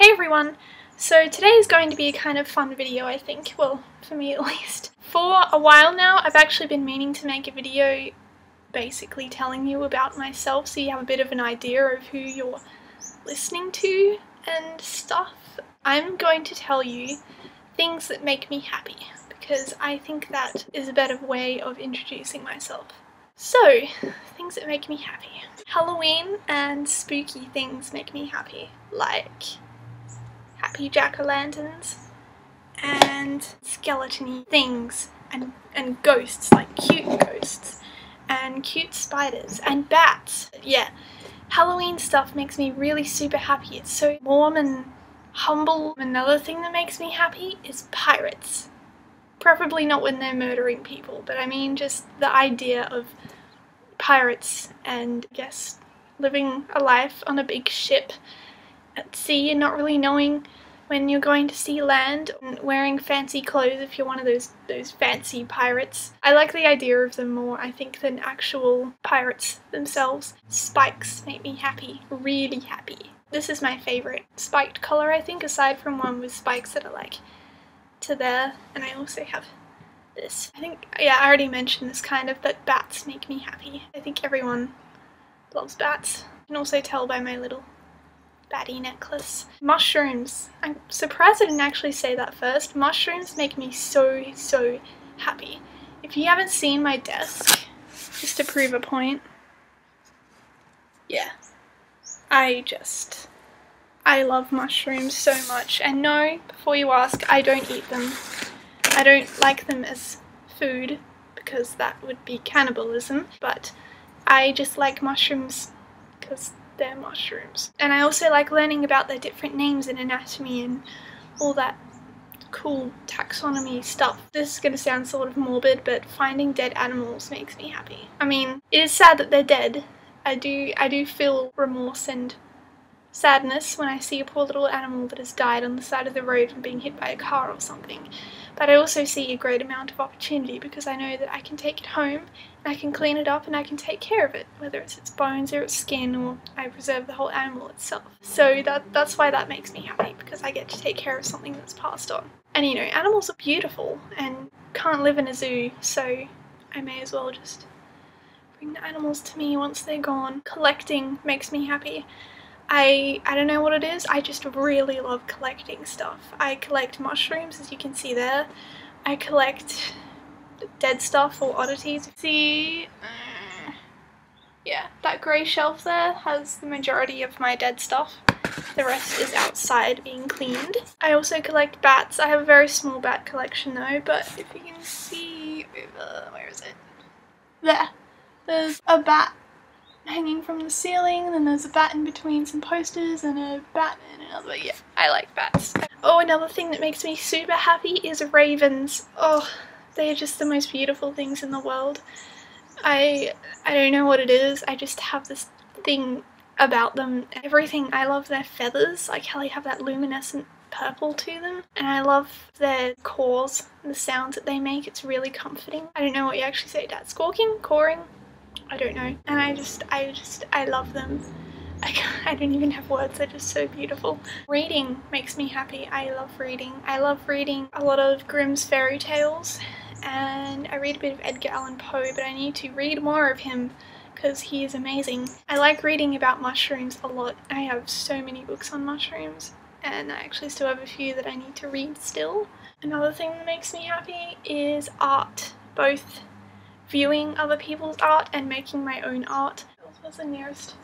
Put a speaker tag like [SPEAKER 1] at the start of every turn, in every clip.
[SPEAKER 1] Hey everyone! So today is going to be a kind of fun video, I think. Well, for me at least. For a while now, I've actually been meaning to make a video basically telling you about myself so you have a bit of an idea of who you're listening to and stuff. I'm going to tell you things that make me happy because I think that is a better way of introducing myself. So, things that make me happy. Halloween and spooky things make me happy, like happy jack-o'-lanterns and skeleton-y things and ghosts, like cute ghosts and cute spiders and bats. Yeah, Halloween stuff makes me really super happy. It's so warm and humble. Another thing that makes me happy is pirates. Preferably not when they're murdering people, but I mean just the idea of pirates and, I guess, living a life on a big ship at sea and not really knowing when you're going to see land, and wearing fancy clothes if you're one of those fancy pirates. I like the idea of them more, I think, than actual pirates themselves. Spikes make me happy, really happy. This is my favourite spiked collar, I think, aside from one with spikes that are like to there, and I also have this. I think, yeah, I already mentioned this kind of, but bats make me happy. I think everyone loves bats. You can also tell by my little batty necklace. Mushrooms. I'm surprised I didn't actually say that first. Mushrooms make me so happy. If you haven't seen my desk, just to prove a point, yeah, I love mushrooms so much. And no, before you ask, I don't eat them. I don't like them as food because that would be cannibalism, but I just like mushrooms because they're mushrooms. And I also like learning about their different names and anatomy and all that cool taxonomy stuff. This is going to sound sort of morbid, but finding dead animals makes me happy. I mean, it is sad that they're dead. I do feel remorse and sadness when I see a poor little animal that has died on the side of the road from being hit by a car or something. But I also see a great amount of opportunity because I know that I can take it home and I can clean it up and I can take care of it, whether it's its bones or its skin, or I preserve the whole animal itself. So that's why that makes me happy, because I get to take care of something that's passed on. And you know, animals are beautiful and can't live in a zoo, so I may as well just bring the animals to me once they're gone. Collecting makes me happy. I don't know what it is, I just really love collecting stuff. I collect mushrooms, as you can see there. I collect dead stuff or oddities. See, yeah, that grey shelf there has the majority of my dead stuff. The rest is outside being cleaned. I also collect bats. I have a very small bat collection though, but if you can see over, where is it? There. There's a bat hanging from the ceiling, and then there's a bat in between some posters and a bat in another. Yeah, I like bats. Oh, another thing that makes me super happy is ravens. Oh, they are just the most beautiful things in the world. I don't know what it is, I just have this thing about them. Everything. I love their feathers, like how they have that luminescent purple to them, and I love their caws, the sounds that they make. It's really comforting. I don't know what you actually say, Dad. Squawking? Cawing? I don't know. And I love them. I don't even have words, they're just so beautiful. Reading makes me happy. I love reading. I love reading a lot of Grimm's fairy tales, and I read a bit of Edgar Allan Poe, but I need to read more of him because he is amazing. I like reading about mushrooms a lot. I have so many books on mushrooms, and I actually still have a few that I need to read still. Another thing that makes me happy is art, both viewing other people's art and making my own art. What's the nearest?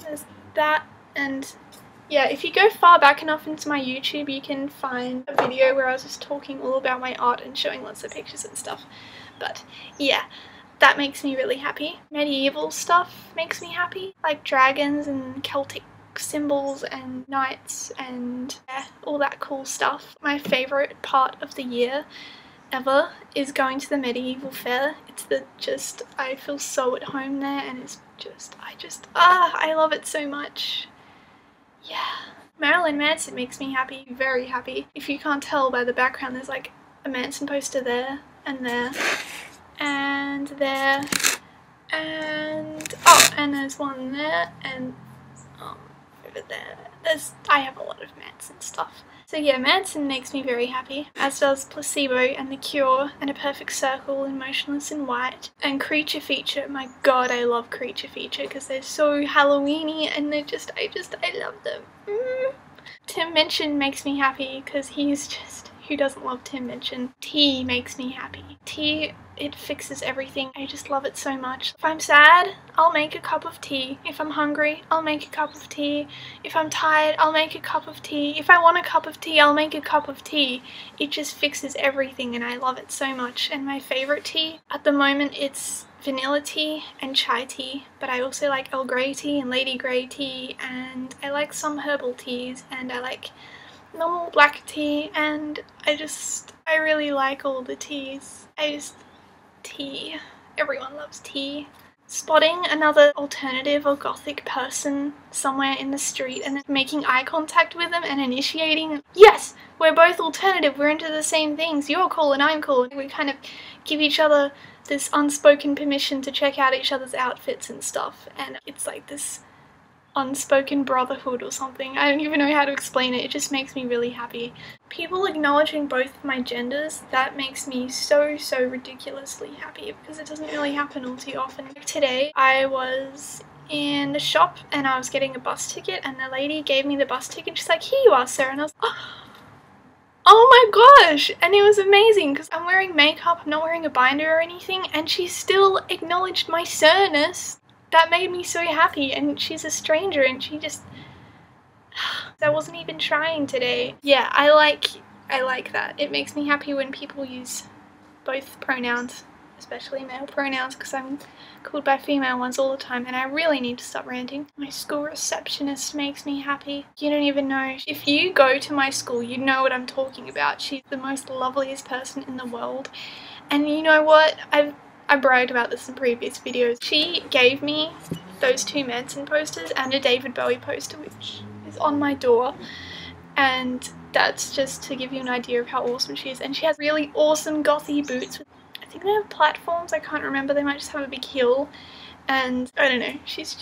[SPEAKER 1] There's that, and yeah, if you go far back enough into my YouTube you can find a video where I was just talking all about my art and showing lots of pictures and stuff. But yeah, that makes me really happy. Medieval stuff makes me happy, like dragons and Celtic symbols and knights and yeah, all that cool stuff. My favourite part of the year ever is going to the medieval fair. It's I feel so at home there, and it's I love it so much. Yeah. Marilyn Manson makes me happy, very happy. If you can't tell by the background, there's like a Manson poster there, and there, and there, and oh, and there's one there, and over there, I have a lot of Manson stuff. So yeah, Manson makes me very happy, as does Placebo and The Cure and A Perfect Circle and Motionless in White. And Creature Feature, my god, I love Creature Feature because they're so Halloweeny and I love them. Tim Minchin makes me happy because he's just, who doesn't love Tim Minchin? Tea makes me happy. Tea, it fixes everything. I just love it so much. If I'm sad, I'll make a cup of tea. If I'm hungry, I'll make a cup of tea. If I'm tired, I'll make a cup of tea. If I want a cup of tea, I'll make a cup of tea. It just fixes everything and I love it so much. And my favourite tea, at the moment, it's vanilla tea and chai tea, but I also like Earl Grey tea and Lady Grey tea, and I like some herbal teas, and I like normal black tea, and I really like all the teas. Tea. Everyone loves tea. Spotting another alternative or gothic person somewhere in the street and then making eye contact with them and initiating, yes, we're both alternative, we're into the same things, you're cool and I'm cool. We kind of give each other this unspoken permission to check out each other's outfits and stuff, and it's like this unspoken brotherhood or something. I don't even know how to explain it. It just makes me really happy. People acknowledging both of my genders, that makes me so ridiculously happy because it doesn't really happen all too often. Like today I was in the shop and I was getting a bus ticket and the lady gave me the bus ticket. She's like, here you are, sir, and I was like, oh my gosh, and it was amazing because I'm wearing makeup, I'm not wearing a binder or anything, and she still acknowledged my sirness. That made me so happy, and she's a stranger and she just, I wasn't even trying today. Yeah, I like that. It makes me happy when people use both pronouns, especially male pronouns, because I'm called by female ones all the time and I really need to stop ranting. My school receptionist makes me happy. You don't even know. If you go to my school, you know what I'm talking about. She's the most loveliest person in the world. And you know what? I bragged about this in previous videos. She gave me those 2 Manson posters and a David Bowie poster, which is on my door, and that's just to give you an idea of how awesome she is. And she has really awesome gothy boots. I think they have platforms, I can't remember, they might just have a big heel, and I don't know, she's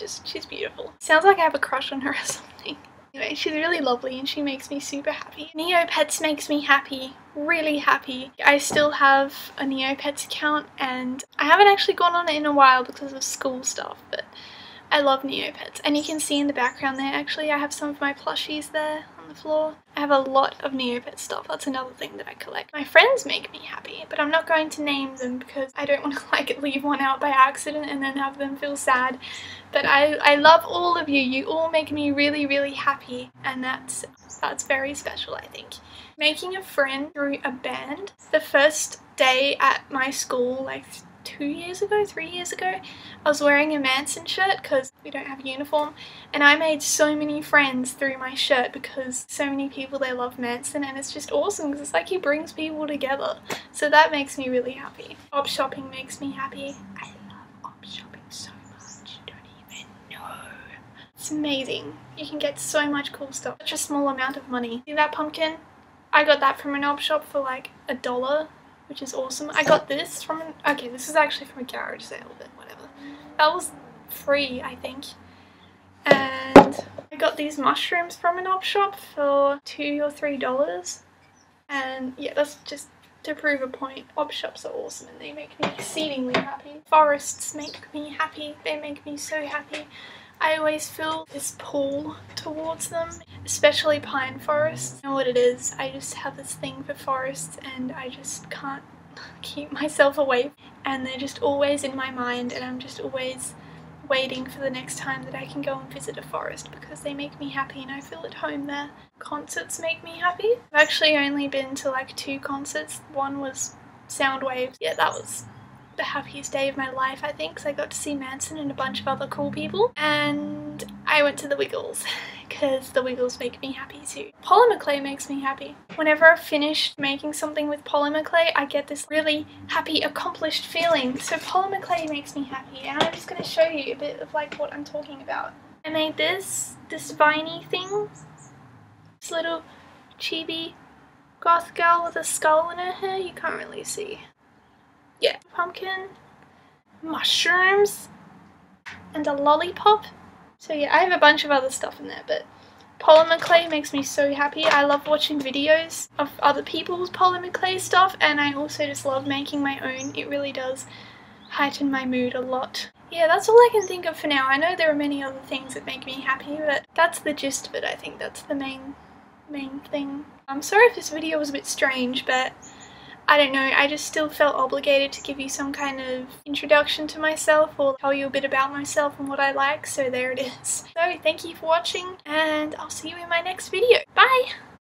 [SPEAKER 1] beautiful. Sounds like I have a crush on her or something. Anyway, she's really lovely and she makes me super happy. Neopets makes me happy, really happy. I still have a Neopets account and I haven't actually gone on it in a while because of school stuff, but I love Neopets. And you can see in the background there, actually, I have some of my plushies there on the floor. I have a lot of Neopets stuff. That's another thing that I collect. My friends make me happy, but I'm not going to name them because I don't want to like leave one out by accident and then have them feel sad. But I love all of you. You all make me really happy, and that's very special, I think. Making a friend through a band. The first day at my school, like 3 years ago, I was wearing a Manson shirt because we don't have a uniform, and I made so many friends through my shirt because so many people, they love Manson, and it's just awesome because it's like he brings people together. So that makes me really happy. Opshopping makes me happy. I love Opshopping so much, you don't even know. It's amazing. You can get so much cool stuff. Such a small amount of money. See that pumpkin? I got that from an Opshop for like $1. Which is awesome. I got this from okay, this is actually from a garage sale, but whatever. That was free, I think. And I got these mushrooms from an Opshop for $2 or $3. And yeah, that's just to prove a point. Opshops are awesome and they make me exceedingly happy. Forests make me happy. They make me so happy. I always feel this pull towards them, especially pine forests. I know what it is. I just have this thing for forests and I just can't keep myself away. And they're just always in my mind and I'm just always waiting for the next time that I can go and visit a forest because they make me happy and I feel at home there. Concerts make me happy. I've actually only been to like 2 concerts. One was Soundwave. Yeah, that was the happiest day of my life, I think, because I got to see Manson and a bunch of other cool people. And I went to the Wiggles because the Wiggles make me happy too. Polymer clay makes me happy. Whenever I've finished making something with polymer clay, I get this really happy, accomplished feeling. So polymer clay makes me happy, and I'm just going to show you a bit of like what I'm talking about. I made this viney thing. This little chibi goth girl with a skull in her hair. You can't really see. Yeah, pumpkin, mushrooms, and a lollipop. So yeah, I have a bunch of other stuff in there, but Polymer clay makes me so happy. I love watching videos of other people's polymer clay stuff, and I also just love making my own. It really does heighten my mood a lot. Yeah, that's all I can think of for now. I know there are many other things that make me happy, but that's the gist of it. I think that's the main thing. I'm sorry if this video was a bit strange, but I don't know, I just still felt obligated to give you some kind of introduction to myself or tell you a bit about myself and what I like, so there it is. So thank you for watching, and I'll see you in my next video. Bye!